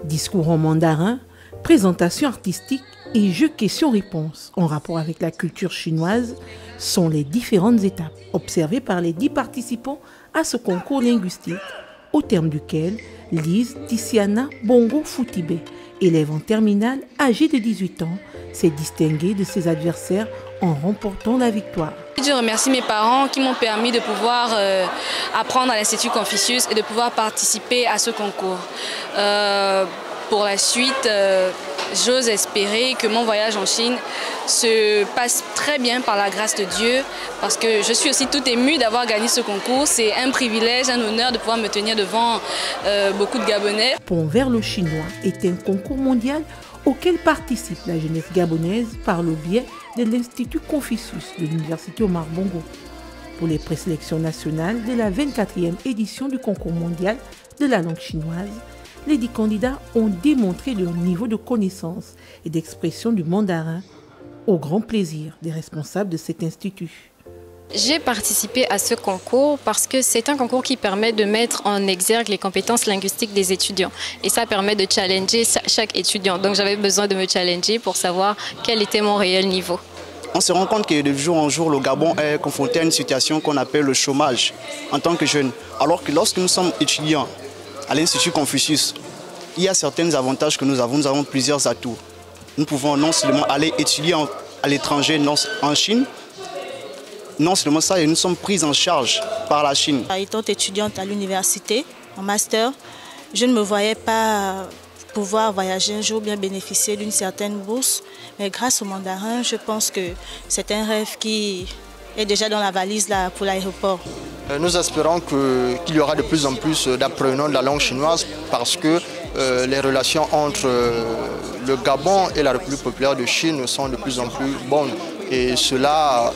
Discours en mandarin, présentation artistique et jeux questions-réponses en rapport avec la culture chinoise sont les différentes étapes observées par les 10 participants à ce concours linguistique, au terme duquel Lise Tiziana Bongo Foutibé, élève en terminale âgée de 18 ans, s'est distinguée de ses adversaires en remportant la victoire. Je remercie mes parents qui m'ont permis de pouvoir apprendre à l'Institut Confucius et de pouvoir participer à ce concours. Pour la suite, j'ose espérer que mon voyage en Chine se passe très bien par la grâce de Dieu, parce que je suis aussi tout émue d'avoir gagné ce concours. C'est un privilège, un honneur de pouvoir me tenir devant beaucoup de Gabonais. Pont vers le chinois est un concours mondial auquel participe la jeunesse gabonaise par le biais de l'Institut Confucius de l'Université Omar Bongo. Pour les présélections nationales de la 24e édition du concours mondial de la langue chinoise, les 10 candidats ont démontré leur niveau de connaissance et d'expression du mandarin, au grand plaisir des responsables de cet institut. J'ai participé à ce concours parce que c'est un concours qui permet de mettre en exergue les compétences linguistiques des étudiants. Et ça permet de challenger chaque étudiant. Donc j'avais besoin de me challenger pour savoir quel était mon réel niveau. On se rend compte que de jour en jour, le Gabon est confronté à une situation qu'on appelle le chômage en tant que jeune. Alors que lorsque nous sommes étudiants à l'Institut Confucius, il y a certains avantages que nous avons plusieurs atouts. Nous pouvons non seulement aller étudier à l'étranger, en Chine, non seulement ça, et nous sommes pris en charge par la Chine. Étant étudiante à l'université, en master, je ne me voyais pas pouvoir voyager un jour, bien bénéficier d'une certaine bourse. Mais grâce au mandarin, je pense que c'est un rêve qui est déjà dans la valise là, pour l'aéroport. Nous espérons qu'il y aura de plus en plus d'apprenants de la langue chinoise parce que les relations entre le Gabon et la République populaire de Chine sont de plus en plus bonnes. Et cela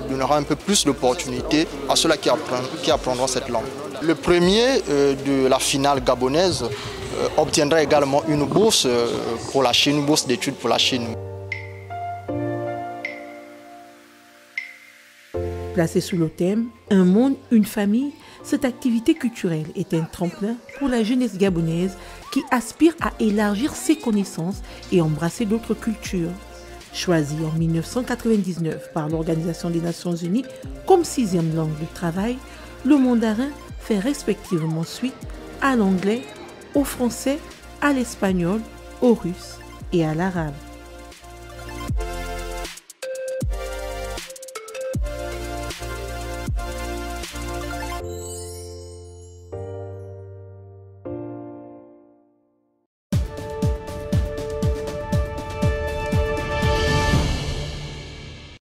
donnera un peu plus d'opportunités à ceux-là qui apprendront cette langue. Le premier de la finale gabonaise obtiendra également une bourse pour la Chine, une bourse d'études pour la Chine. Placée sous le thème « Un monde, une famille », cette activité culturelle est un tremplin pour la jeunesse gabonaise qui aspire à élargir ses connaissances et embrasser d'autres cultures. Choisi en 1999 par l'Organisation des Nations Unies comme 6e langue de travail, le mandarin fait respectivement suite à l'anglais, au français, à l'espagnol, au russe et à l'arabe.